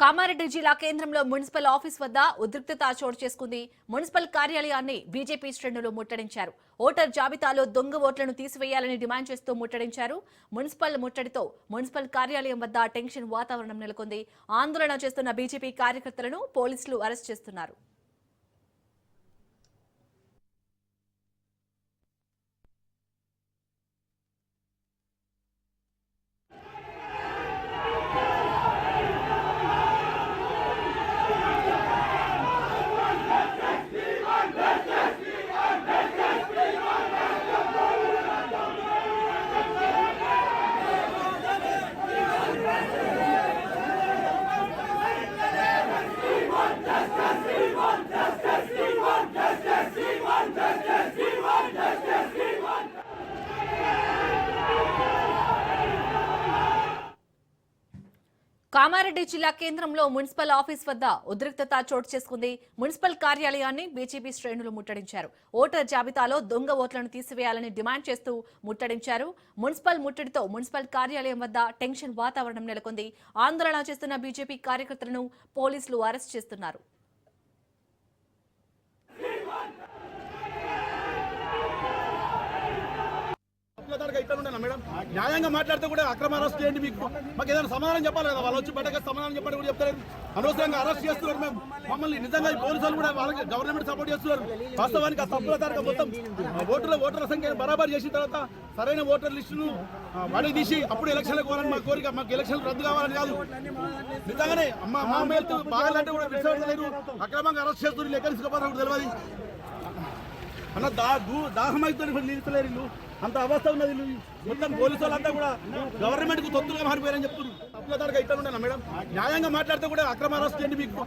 కామారెడ్డి జిల్లా కేంద్రంలో municipal office వద్ద ఉద్రిక్తత చోటు చేసుకుంది. మున్సిపల్ కార్యాలయాన్ని బీజేపీ శ్రేణులు ముట్టడించారు. ఓటర్ జాబితాలో దొంగ ఓట్లను తీసివేయాలని డిమాండ్ చేస్తూ ముట్టడించారు. మున్సిపల్ ముట్టడితో మున్సిపల్ కార్యాలయం వద్ద టెన్షన్ వాతావరణం నెలకొంది. ఆందోళన చేస్తున్న బీజేపీ కార్యకర్తలను పోలీసులు అరెస్ట్ చేస్తున్నారు. కామారెడ్డి జిల్లా కేంద్రంలో మున్సిపల్ ఆఫీస్ వద్ద ఉద్రిక్తత చోటు చేసుకుంది. మున్సిపల్ కార్యాలయాన్ని బీజేపీ శ్రేణులు ముట్టడించారు. ఓటర్ జాబితాలో దొంగ ఓట్లను తీసివేయాలని డిమాండ్ చేస్తూ ముట్టడించారు. మున్సిపల్ ముట్టడితో మున్సిపల్ కార్యాలయం వద్ద టెన్షన్ వాతావరణం నెలకొంది. ఆందోళన చేస్తున్న బీజేపీ కార్యకర్తలను పోలీసులు అరెస్ట్ చేస్తున్నారు. మేడం న్యాయంగా మాట్లాడితే కూడా అక్రమ అరెస్ట్ చేయండి. మాకు ఏదైనా సమాధానం చెప్పాలి కదా. వాళ్ళు వచ్చి బయటకు సమాధానం చెప్పండి కూడా చెప్తారు. అనవసరంగా అరెస్ట్ చేస్తున్నారు. మేము మమ్మల్ని నిజంగా పోలీసులు కూడా వాళ్ళకి గవర్నమెంట్ సపోర్ట్ చేస్తున్నారు. వాస్తవానికి ఆ తప్పుల తారీఖు మొత్తం ఓటర్ల సంఖ్యను బరాబర్ చేసిన తర్వాత సరైన ఓటర్ లిస్టును వాడికి తీసి అప్పుడు ఎలక్షన్లకు పోవాలని మా కోరిక. మాకు ఎలక్షన్లు రద్దు కావాలని కాదు. నిజంగానే మా మేలు బాగాలంటే కూడా విశ్వలేదు. అక్రమంగా అరెస్ట్ చేస్తున్నారు. ఎక్కడి తీసుకుపోతారు కూడా తెలియదు. అన్న దాహమైతే నిలుస్తలేరు. అంత అవస్థ ఉన్నది. మొత్తం పోలీసు వాళ్ళంతా కూడా గవర్నమెంట్ కు తొత్తులుగా మారిపోయారని చెప్తున్నారు. తప్పుల దాకా ఇట్లా మేడం న్యాయంగా మాట్లాడితే కూడా అక్రమ అరెస్ట్ చేయండి. మీకు